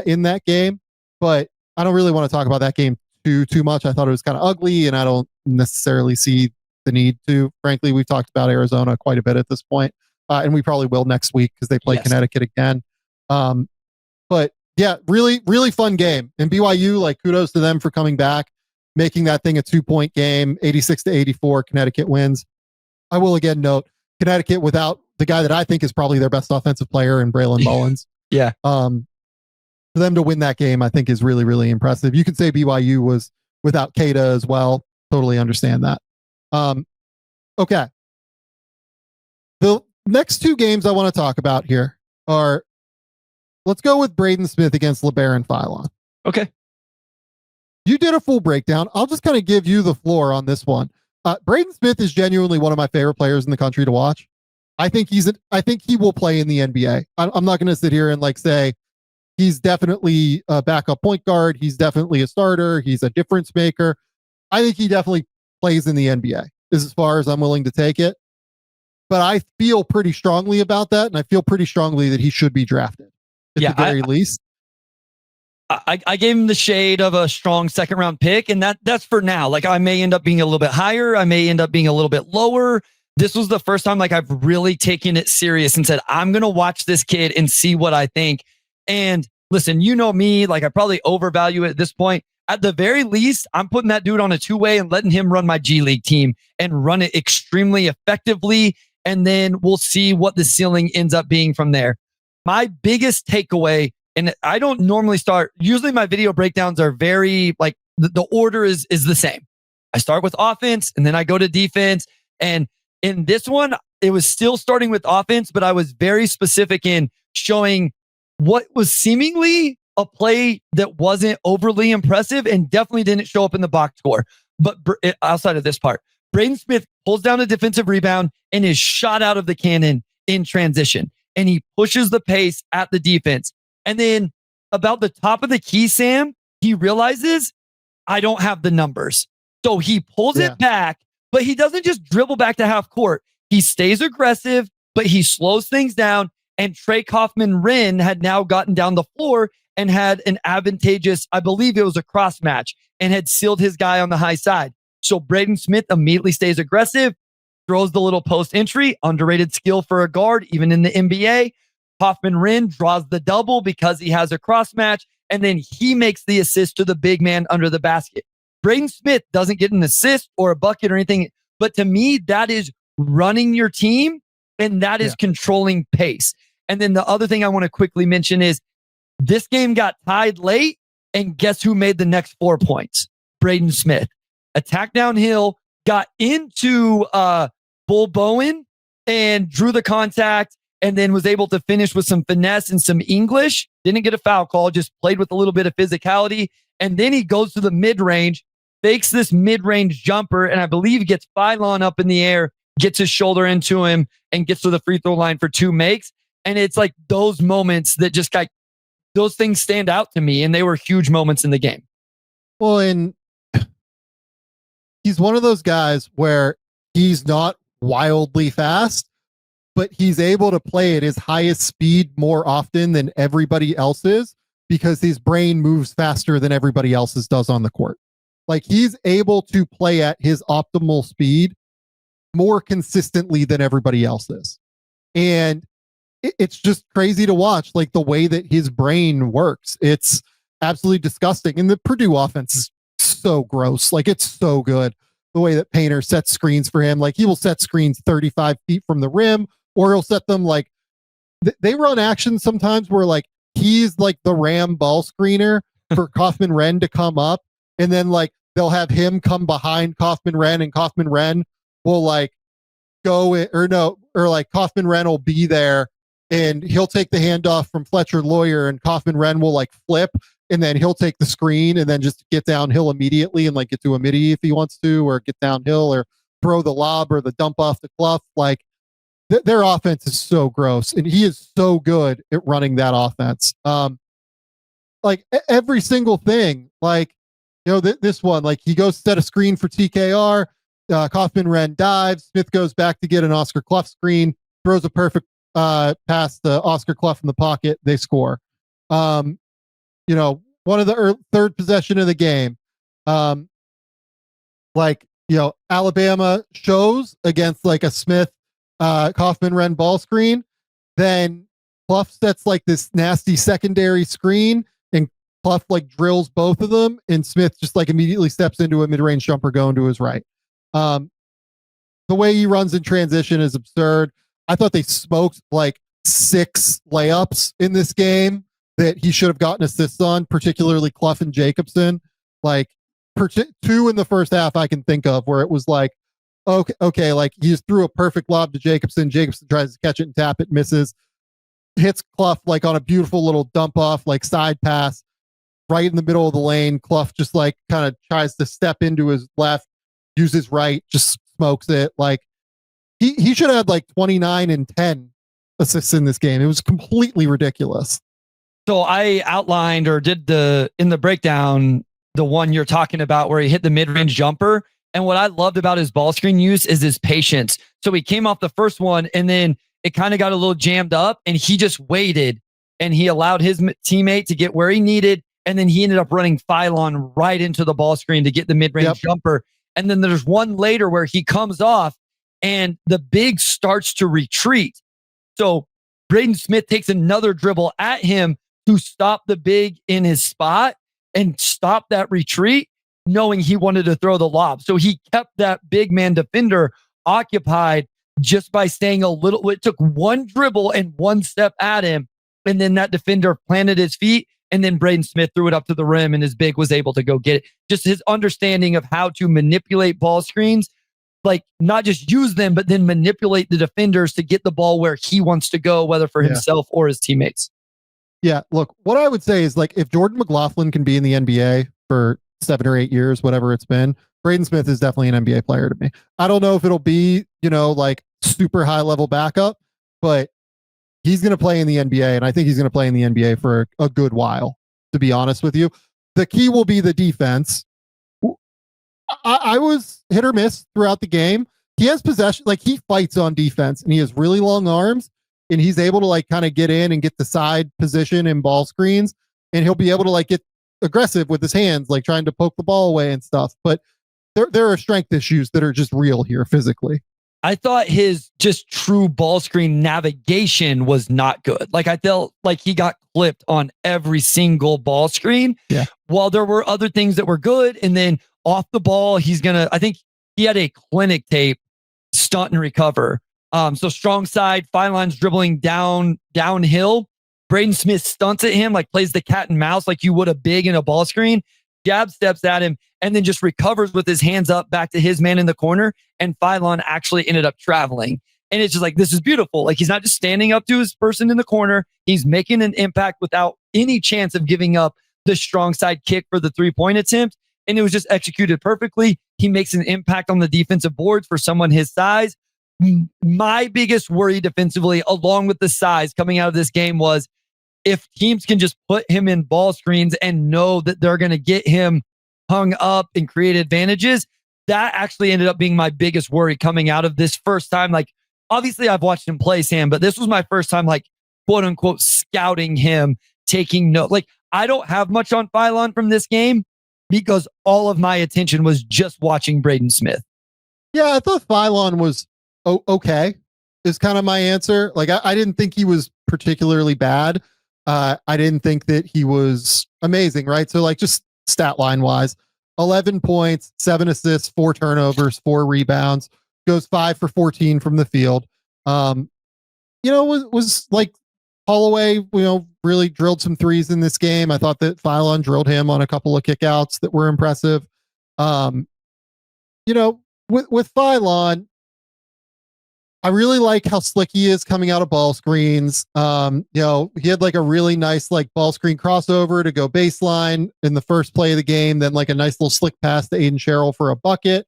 in that game. But I don't really want to talk about that game too much. I thought it was kind of ugly, and I don't necessarily see the need to. Frankly, we've talked about Arizona quite a bit at this point, and we probably will next week because they play Connecticut again. But yeah, really, really fun game. And BYU, like, kudos to them for coming back, making that thing a 2-point game, 86-84. Connecticut wins. I will again note Connecticut without the guy that I think is probably their best offensive player in Braylon Mullins. For them to win that game, I think is really, really impressive. You could say BYU was without Keita as well. Totally understand that. Okay. The next 2 games I want to talk about here are, let's go with Braden Smith against Labaron Philon. Okay. You did a full breakdown. I'll just kind of give you the floor on this one. Braden Smith is genuinely one of my favorite players in the country to watch. I think he will play in the NBA. I'm not going to sit here and like say he's definitely a backup point guard. He's definitely a starter. He's a difference maker. I think he definitely plays in the NBA is as far as I'm willing to take it. But I feel pretty strongly about that. And I feel pretty strongly that he should be drafted at the very least. I gave him the shade of a strong second round pick, and that's for now. Like, I may end up being a little bit higher. I may end up being a little bit lower. This was the first time like I've really taken it serious and said, I'm going to watch this kid and see what I think. And listen, you know me, like I probably overvalue it at this point. At the very least, I'm putting that dude on a 2-way and letting him run my G League team and run it extremely effectively. And then we'll see what the ceiling ends up being from there. My biggest takeaway, and I don't normally start, usually my video breakdowns are very like the order is the same. I start with offense and then I go to defense. And in this one, it was still starting with offense, but I was very specific in showing what was seemingly a play that wasn't overly impressive and definitely didn't show up in the box score. But outside of this part, Braden Smith pulls down a defensive rebound and is shot out of the cannon in transition. And he pushes the pace at the defense. And then about the top of the key, Sam, he realizes I don't have the numbers. So he pulls it back, but he doesn't just dribble back to half court. He stays aggressive, but he slows things down. And Trey Kaufman-Wren had now gotten down the floor and had an advantageous, I believe it was a cross match, and had sealed his guy on the high side. So Braden Smith immediately stays aggressive, throws the little post entry, underrated skill for a guard, even in the NBA. Kaufman-Wren draws the double because he has a cross match, and then he makes the assist to the big man under the basket. Braden Smith doesn't get an assist or a bucket or anything, but to me, that is running your team, and that is controlling pace. And then the other thing I want to quickly mention is this game got tied late, and guess who made the next 4 points? Braden Smith. Attacked downhill, got into Bull Bowen and drew the contact, and then was able to finish with some finesse and some English. Didn't get a foul call, just played with a little bit of physicality. And then he goes to the mid-range, fakes this mid-range jumper, and I believe gets Philon up in the air, gets his shoulder into him, and gets to the free throw line for 2 makes. And it's like those moments that just like, those things stand out to me, and they were huge moments in the game. Well, and he's one of those guys where he's not wildly fast, but he's able to play at his highest speed more often than everybody else is because his brain moves faster than everybody else's does on the court. Like he's able to play at his optimal speed more consistently than everybody else is. And it's just crazy to watch, like the way that his brain works. It's absolutely disgusting. And the Purdue offense is so gross. Like it's so good. The way that Painter sets screens for him, like he will set screens 35 feet from the rim, or he'll set them like they run actions sometimes where like he's like the Ram ball screener for Kaufman Wren to come up. And then like they'll have him come behind Kaufman Wren, and Kaufman Wren will like go or like Kaufman Wren will be there and he'll take the handoff from Fletcher Lawyer, and Kaufman Wren will like flip, and then he'll take the screen and then just get downhill immediately and like get to a midi if he wants to, or get downhill or throw the lob or the dump off the Clough. Like their offense is so gross, and he is so good at running that offense. Like every single thing, like, you know, this one, like he goes to set a screen for TKR, Kaufman Wren dives, Smith goes back to get an Oscar Clough screen, throws a perfect pass to Oscar Clough in the pocket, they score. You know, one of the third possession of the game, like, you know, Alabama shows against like a Smith Kaufman Wren ball screen, then Clough sets like this nasty secondary screen, and Clough like drills both of them, and Smith just like immediately steps into a mid-range jumper going to his right. The way he runs in transition is absurd. I thought they smoked like 6 layups in this game that he should have gotten assists on, particularly Clough and Jacobson. Like 2 in the first half I can think of where it was like, okay, like he just threw a perfect lob to Jacobson. Jacobson tries to catch it and tap it, misses. Hits Clough like on a beautiful little dump off, like side pass right in the middle of the lane. Clough just like kind of tries to step into his left, use his right, just smokes it. Like he should have had like 29 and 10 assists in this game. It was completely ridiculous. So I outlined or did in the breakdown, the one you're talking about where he hit the mid-range jumper. And what I loved about his ball screen use is his patience. So he came off the first one and then it kind of got a little jammed up, and he just waited and he allowed his teammate to get where he needed. And then he ended up running Philon right into the ball screen to get the mid-range jumper. And then there's one later where he comes off and the big starts to retreat. So Braden Smith takes another dribble at him to stop the big in his spot and stop that retreat, knowing he wanted to throw the lob. So he kept that big man defender occupied just by staying a little. It took one dribble and one step at him, and then that defender planted his feet, and then Braden Smith threw it up to the rim, and his big was able to go get it. Just his understanding of how to manipulate ball screens, like not just use them, but then manipulate the defenders to get the ball where he wants to go, whether for himself or his teammates. Yeah, look, what I would say is like if Jordan McLaughlin can be in the NBA for 7 or 8 years, whatever it's been, Braden Smith is definitely an NBA player to me. I don't know if it'll be, you know, like super high level backup, but he's going to play in the NBA, and I think he's going to play in the NBA for a good while, to be honest with you. The key will be the defense. I was hit or miss throughout the game. He has possession, like he fights on defense, and he has really long arms, and he's able to like kind of get in and get the side position and ball screens, and he'll be able to like get aggressive with his hands, like trying to poke the ball away and stuff. But there are strength issues that are just real here physically. I thought his just true ball screen navigation was not good. Like I felt like he got clipped on every single ball screen. Yeah. While there were other things that were good. And then off the ball, I think he had a clinic tape stunt and recover. So strong side, Philon's dribbling downhill. Braden Smith stunts at him, like plays the cat and mouse like you would a big in a ball screen. Jab steps at him and then just recovers with his hands up back to his man in the corner. And Philon actually ended up traveling. And it's just like, this is beautiful. Like he's not just standing up to his person in the corner. He's making an impact without any chance of giving up the strong side kick for the 3-point attempt. And it was just executed perfectly. He makes an impact on the defensive boards for someone his size. my biggest worry defensively, along with the size coming out of this game, was if teams can just put him in ball screens and know that they're going to get him hung up and create advantages. That actually ended up being my biggest worry coming out of this first time. Like, obviously I've watched him play, Sam, but this was my first time, like, quote unquote, scouting him, taking note. Like, I don't have much on Philon from this game because all of my attention was just watching Braden Smith. Yeah, I thought Philon was okay, is kind of my answer. Like, I didn't think he was particularly bad. I didn't think that he was amazing, right? So, like, just stat line wise, 11 points, 7 assists, 4 turnovers, 4 rebounds, goes 5 for 14 from the field. Was like Holloway, really drilled some threes in this game. I thought that Philon drilled him on a couple of kickouts that were impressive. With Philon, I really like how slick he is coming out of ball screens. He had like a really nice like ball screen crossover to go baseline in the first play of the game, then like a nice little slick pass to Aiden Sherrill for a bucket.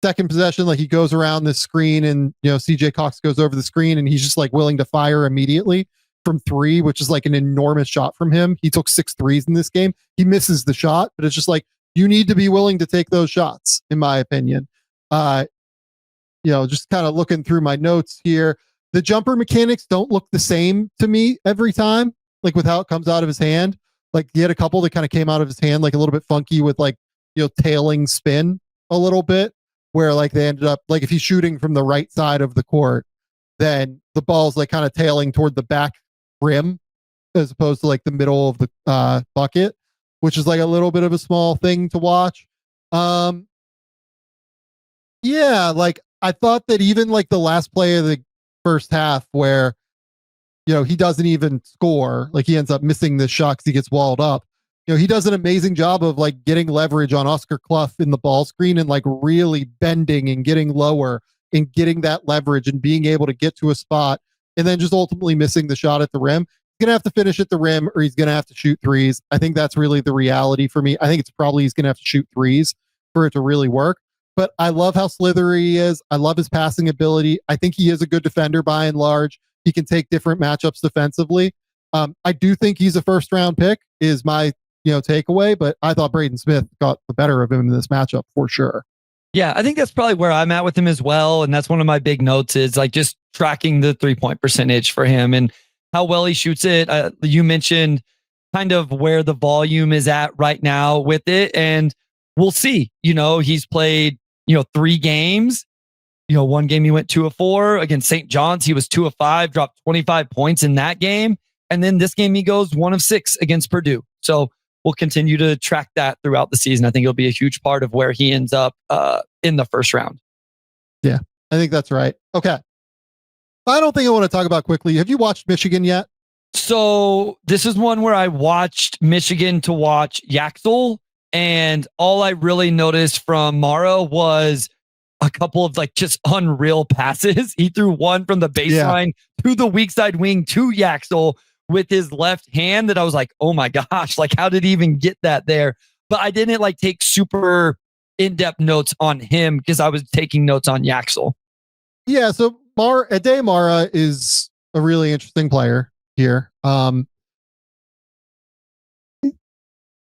Second possession, like he goes around the screen and CJ Cox goes over the screen and he's just like willing to fire immediately from 3, which is like an enormous shot from him. He took 6 threes in this game. He misses the shot, but it's just like you need to be willing to take those shots, in my opinion. Just kind of looking through my notes here, the jumper mechanics don't look the same to me every time, like with how it comes out of his hand. Like he had a couple that kind of came out of his hand, like a little bit funky with like, tailing spin a little bit, where like they ended up, like if he's shooting from the right side of the court, then the ball's like kind of tailing toward the back rim as opposed to like the middle of the bucket, which is like a little bit of a small thing to watch. Like I thought that even like the last play of the first half where, he doesn't even score, like he ends up missing the shot because he gets walled up. He does an amazing job of like getting leverage on Oscar Clough in the ball screen and like really bending and getting lower and getting that leverage and being able to get to a spot and then just ultimately missing the shot at the rim. He's going to have to finish at the rim or he's going to have to shoot threes. I think that's really the reality for me. I think it's probably he's going to have to shoot threes for it to really work. But I love how slithery he is. I love his passing ability. I think he is a good defender by and large. He can take different matchups defensively. I do think he's a first round pick is my takeaway, but I thought Braden Smith got the better of him in this matchup for sure. Yeah, I think that's probably where I'm at with him as well. And that's one of my big notes is like just tracking the 3-point percentage for him and how well he shoots it. You mentioned kind of where the volume is at right now with it. And we'll see, he's played, 3 games. One game he went 2 of 4 against St. John's. He was 2 of 5, dropped 25 points in that game. And then this game he goes 1 of 6 against Purdue. So we'll continue to track that throughout the season. I think it'll be a huge part of where he ends up in the first round. Yeah, I think that's right. Okay. Final thing I want to talk about quickly. Have you watched Michigan yet? So this is one where I watched Michigan to watch Yaxel. And all I really noticed from Mara was a couple of like just unreal passes. He threw one from the baseline to the weak side wing to Yaxel with his left hand that I was like, oh my gosh, like how did he even get that there? But I didn't like take super in-depth notes on him because I was taking notes on Yaxel. Yeah, so Aday Mara is a really interesting player here.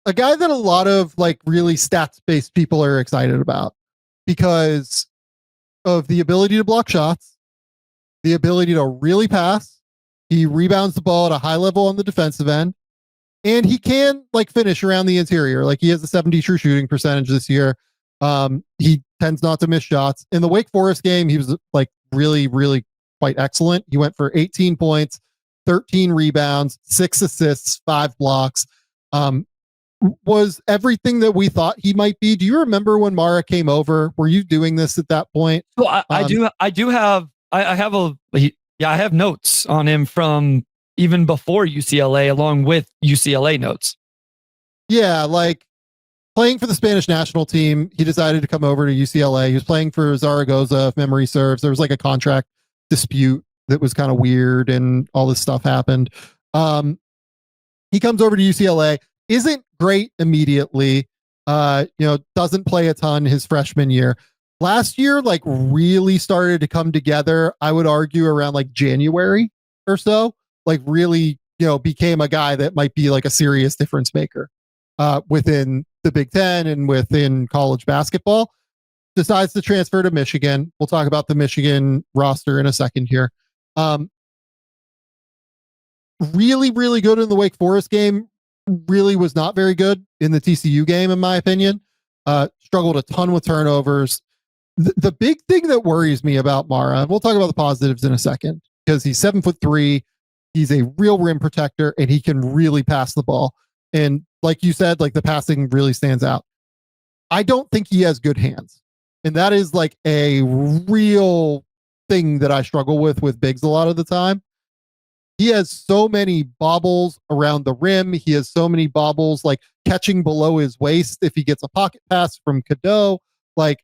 A guy that a lot of like really stats-based people are excited about because of the ability to block shots, the ability to really pass. He rebounds the ball at a high level on the defensive end, and he can like finish around the interior. Like he has a 70 true shooting percentage this year. He tends not to miss shots. In the Wake Forest game, he was like really, really quite excellent. He went for 18 points, 13 rebounds, 6 assists, 5 blocks. Was everything that we thought he might be. Do you remember when Mara came over? Were you doing this at that point? Well, I have notes on him from even before UCLA, along with UCLA notes. Yeah, like playing for the Spanish national team, he decided to come over to UCLA. He was playing for Zaragoza, if memory serves. There was like a contract dispute that was kind of weird, and all this stuff happened. He comes over to UCLA. Isn't great immediately, doesn't play a ton his freshman year. last year, like really started to come together. I would argue around like January or so, like really, became a guy that might be like a serious difference maker within the Big Ten and within college basketball. Decides to transfer to Michigan. We'll talk about the Michigan roster in a second here. Really, really good in the Wake Forest game. Really was not very good in the TCU game, in my opinion. Struggled a ton with turnovers. The big thing that worries me about Mara, and we'll talk about the positives in a second, because he's 7'3", he's a real rim protector, and he can really pass the ball. And like you said, like the passing really stands out. I don't think he has good hands. And that is like a real thing that I struggle with bigs a lot of the time. He has so many bobbles around the rim. He has so many bobbles like catching below his waist if he gets a pocket pass from Cadeau. Like,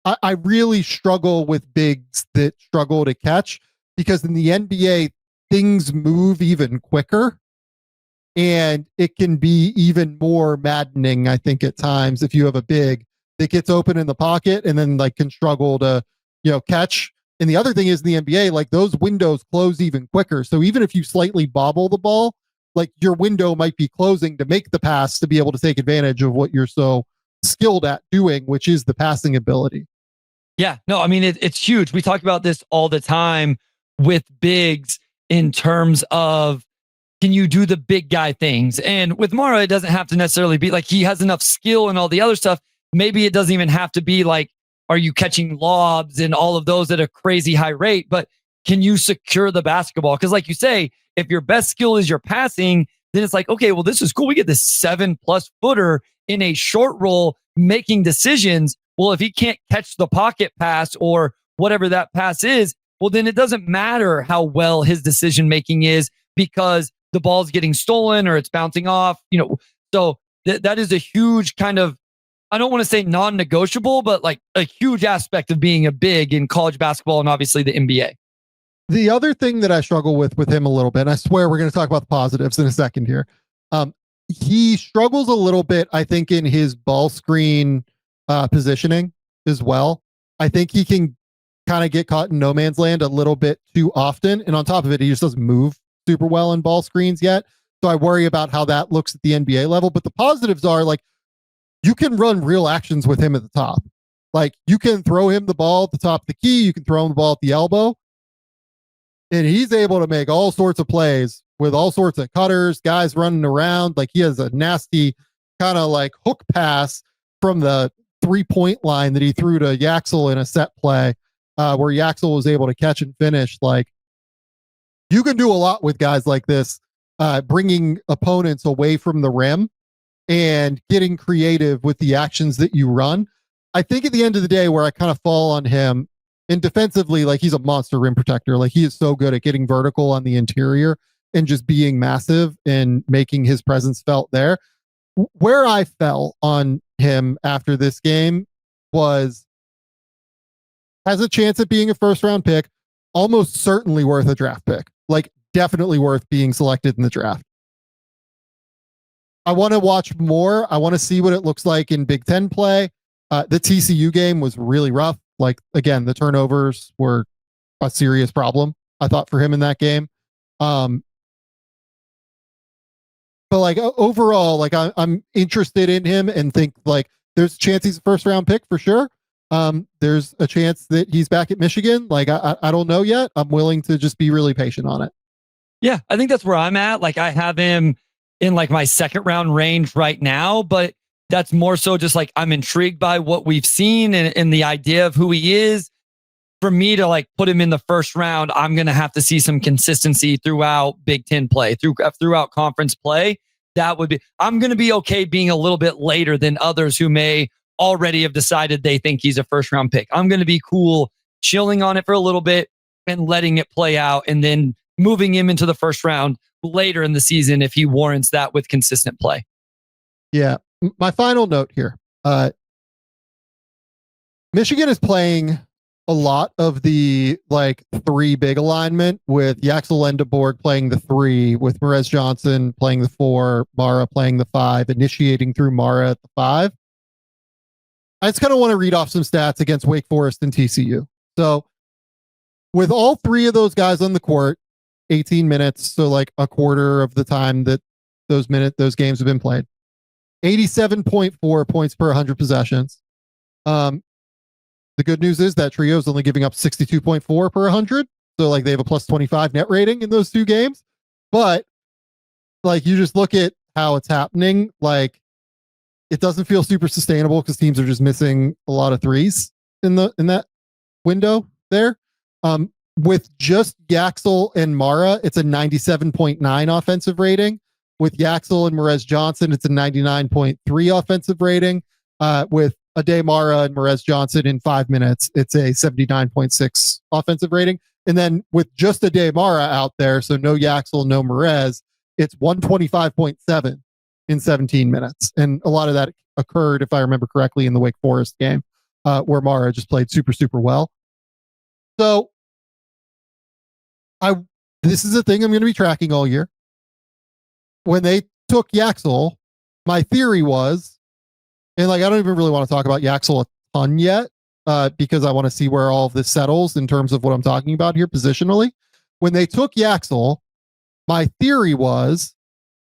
I really struggle with bigs that struggle to catch, because in the NBA, things move even quicker. And it can be even more maddening, I think, at times if you have a big that gets open in the pocket and then like can struggle to, catch. And the other thing is in the NBA, like those windows close even quicker. So even if you slightly bobble the ball, like your window might be closing to make the pass to be able to take advantage of what you're so skilled at doing, which is the passing ability. Yeah, no, I mean, it's huge. We talk about this all the time with bigs in terms of, can you do the big guy things? And with Mara, it doesn't have to necessarily be like he has enough skill and all the other stuff. Maybe it doesn't even have to be like, are you catching lobs and all of those at a crazy high rate? But can you secure the basketball? Because like you say, if your best skill is your passing, then it's like, okay, well, this is cool. We get this 7+ footer in a short roll making decisions. Well, if he can't catch the pocket pass or whatever that pass is, well, then it doesn't matter how well his decision making is, because the ball's getting stolen or it's bouncing off, So that is a huge kind of, I don't want to say non-negotiable, but like a huge aspect of being a big in college basketball and obviously the NBA. The other thing that I struggle with him a little bit, and I swear we're going to talk about the positives in a second here. He struggles a little bit, I think, in his ball screen positioning as well. I think he can kind of get caught in no man's land a little bit too often. And on top of it, he just doesn't move super well in ball screens yet. So I worry about how that looks at the NBA level. But the positives are like, you can run real actions with him at the top. Like you can throw him the ball at the top of the key. You can throw him the ball at the elbow. And he's able to make all sorts of plays with all sorts of cutters, guys running around. Like he has a nasty kind of like hook pass from the 3-point line that he threw to Yaxel in a set play where Yaxel was able to catch and finish. Like you can do a lot with guys like this, bringing opponents away from the rim and getting creative with the actions that you run. I think at the end of the day, where I kind of fall on him, and defensively, like he's a monster rim protector. Like he is so good at getting vertical on the interior and just being massive and making his presence felt there. Where I fell on him after this game was, has a chance at being a first round pick, almost certainly worth a draft pick, like definitely worth being selected in the draft. I want to watch more. I want to see what it looks like in Big Ten play. The TCU game was really rough. Like, again, the turnovers were a serious problem, I thought, for him in that game. But like overall, like I'm interested in him and think like there's a chance he's a first round pick for sure. There's a chance that he's back at Michigan. Like, I don't know yet. I'm willing to just be really patient on it. Yeah, I think that's where I'm at. Like I have him in like my second round range right now, but that's more so just like I'm intrigued by what we've seen and the idea of who he is. For me to like put him in the first round, I'm going to have to see some consistency throughout Big Ten play, throughout conference play. That would be, I'm going to be okay being a little bit later than others who may already have decided they think he's a first round pick. I'm going to be cool chilling on it for a little bit and letting it play out and then moving him into the first round later in the season if he warrants that with consistent play. Yeah. My final note here. Michigan is playing a lot of the like 3 big alignment with Yaxel Lendeborg playing the 3, with Merez Johnson playing the 4, Mara playing the 5, initiating through Mara at the 5. I just kind of want to read off some stats against Wake Forest and TCU. So with all three of those guys on the court, 18 minutes, so like a quarter of the time that those games have been played. 87.4 points per 100 possessions. The good news is that trio is only giving up 62.4 per 100. So like they have a plus 25 net rating in those 2 games. But like you just look at how it's happening, like it doesn't feel super sustainable because teams are just missing a lot of threes in that window there. With just Yaxel and Mara, it's a 97.9 offensive rating. With Yaxel and Merez Johnson, it's a 99.3 offensive rating. With Aday, Mara, and Merez Johnson in 5 minutes, it's a 79.6 offensive rating. And then with just Aday, Mara out there, so no Yaxel, no Merez, it's 125.7 in 17 minutes. And a lot of that occurred, if I remember correctly, in the Wake Forest game, where Mara just played super, super well. So this is a thing I'm going to be tracking all year. When they took Yaxel, my theory was, and like I don't even really want to talk about Yaxel a ton yet, because I want to see where all of this settles in terms of what I'm talking about here positionally. When they took Yaxel, my theory was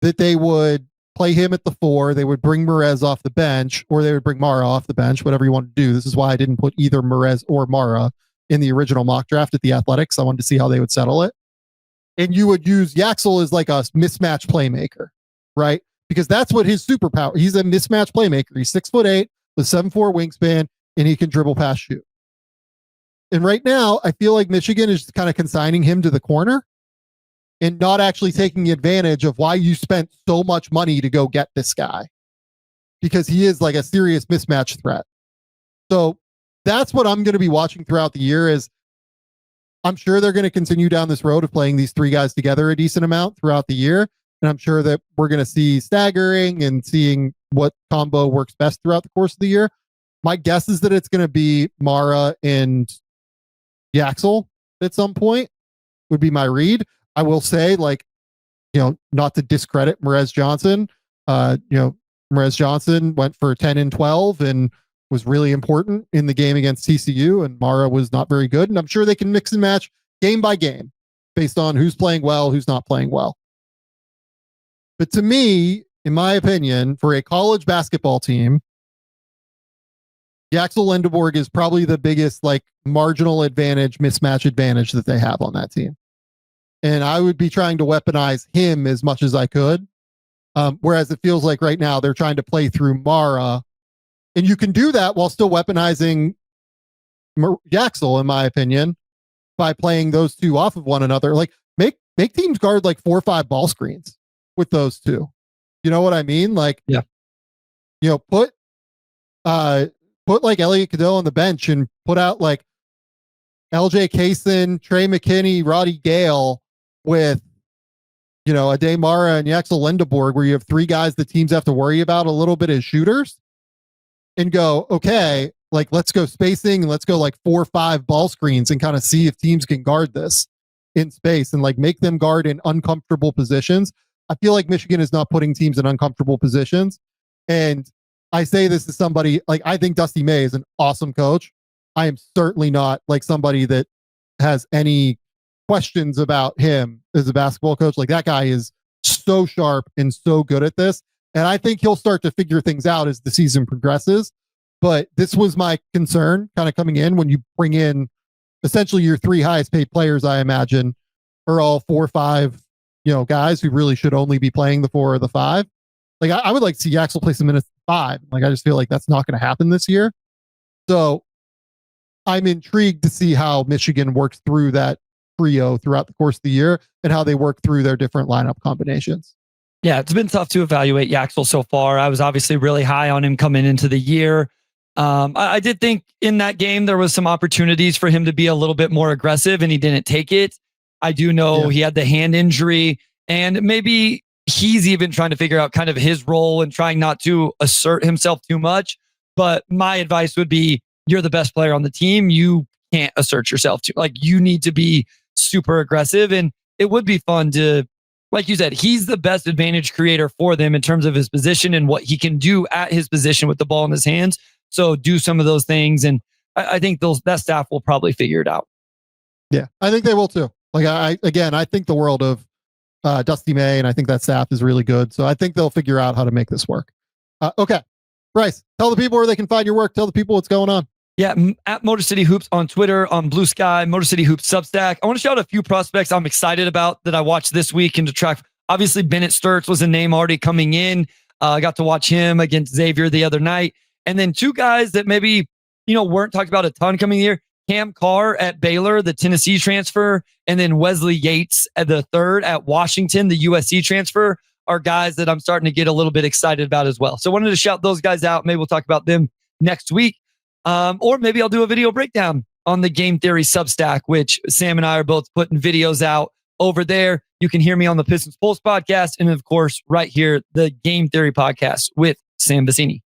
that they would play him at the 4, they would bring Merez off the bench, or they would bring Mara off the bench, whatever you want to do. This is why I didn't put either Merez or Mara in the original mock draft at the Athletics. I wanted to see how they would settle it. And you would use Yaxel as like a mismatch playmaker, right? Because that's what his superpower. He's a mismatch playmaker. He's 6'8" with 7'4" wingspan, and he can dribble, pass, shoot. And right now, I feel like Michigan is kind of consigning him to the corner and not actually taking advantage of why you spent so much money to go get this guy, because he is like a serious mismatch threat. So that's what I'm going to be watching throughout the year. Is I'm sure they're going to continue down this road of playing these 3 guys together a decent amount throughout the year. And I'm sure that we're going to see staggering and seeing what combo works best throughout the course of the year. My guess is that it's going to be Mara and Yaxel at some point, would be my read. I will say, like, not to discredit Merez Johnson. Merez Johnson went for 10 and 12 and was really important in the game against TCU, and Mara was not very good. And I'm sure they can mix and match game by game based on who's playing well, who's not playing well. But to me, in my opinion, for a college basketball team, Yaxel Lendeborg is probably the biggest like marginal advantage, mismatch advantage that they have on that team. And I would be trying to weaponize him as much as I could. Whereas it feels like right now they're trying to play through Mara. And you can do that while still weaponizing Yaxel, in my opinion, by playing those 2 off of one another. Like make teams guard like 4 or 5 ball screens with those 2. You know what I mean? Like, yeah, put like Elliot Cadeau on the bench and put out like LJ Kaysen, Trey McKinney, Roddy Gale with, Aday, Mara, and Yaxel Lendeborg, where you have 3 guys the teams have to worry about a little bit as shooters, and go, okay, like let's go spacing and let's go like 4 or 5 ball screens and kind of see if teams can guard this in space and like make them guard in uncomfortable positions. I feel like Michigan is not putting teams in uncomfortable positions. And I say this as somebody, like, I think Dusty May is an awesome coach. I am certainly not like somebody that has any questions about him as a basketball coach. Like, that guy is so sharp and so good at this. And I think he'll start to figure things out as the season progresses. But this was my concern kind of coming in when you bring in essentially your 3 highest paid players, I imagine, are all 4 or 5, guys who really should only be playing the 4 or the 5. Like, I would like to see Yaxel play some minutes at 5. Like, I just feel like that's not going to happen this year. So I'm intrigued to see how Michigan works through that trio throughout the course of the year and how they work through their different lineup combinations. Yeah, it's been tough to evaluate Yaxel so far. I was obviously really high on him coming into the year. I did think in that game there was some opportunities for him to be a little bit more aggressive, and he didn't take it. I do know he had the hand injury, and maybe he's even trying to figure out kind of his role and trying not to assert himself too much. But my advice would be, you're the best player on the team. You can't assert yourself too. Like, you need to be super aggressive, and it would be fun to, like you said, he's the best advantage creator for them in terms of his position and what he can do at his position with the ball in his hands. So do some of those things. And I think that staff will probably figure it out. Yeah, I think they will too. Like I think the world of Dusty May, and I think that staff is really good. So I think they'll figure out how to make this work. Okay. Bryce, tell the people where they can find your work. Tell the people what's going on. Yeah, at Motor City Hoops on Twitter, on Blue Sky, Motor City Hoops Substack. I want to shout out a few prospects I'm excited about that I watched this week and to track. Obviously, Bennett Sturts was a name already coming in. I got to watch him against Xavier the other night. And then two guys that maybe, weren't talked about a ton coming here. Cam Carr at Baylor, the Tennessee transfer, and then Wesley Yates at the third at Washington, the USC transfer, are guys that I'm starting to get a little bit excited about as well. So I wanted to shout those guys out. Maybe we'll talk about them next week. Or maybe I'll do a video breakdown on the Game Theory Substack, which Sam and I are both putting videos out over there. You can hear me on the Pistons Pulse podcast. And of course, right here, the Game Theory podcast with Sam Vecenie.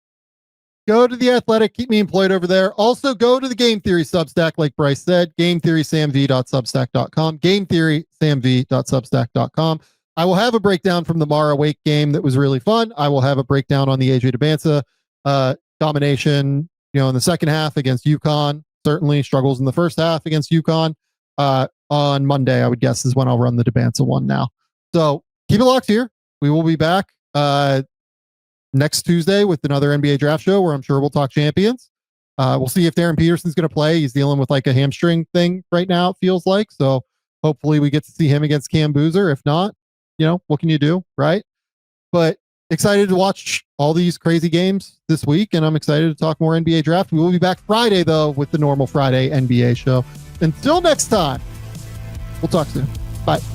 Go to The Athletic. Keep me employed over there. Also, go to the Game Theory Substack, like Bryce said, gametheorysamv.substack.com, gametheorysamv.substack.com. I will have a breakdown from the Mara Wake game that was really fun. I will have a breakdown on the AJ Dybantsa domination, in the second half against UConn. Certainly struggles in the first half against UConn. On Monday, I would guess, is when I'll run the Dybantsa one now. So keep it locked here. We will be back next Tuesday with another NBA draft show where I'm sure we'll talk champions. We'll see if Darren Peterson's going to play. He's dealing with like a hamstring thing right now, it feels like. So hopefully we get to see him against Cam Boozer. If not, what can you do, right? But excited to watch all these crazy games this week, and I'm excited to talk more NBA draft. We will be back Friday, though, with the normal Friday NBA show. Until next time, we'll talk soon. Bye.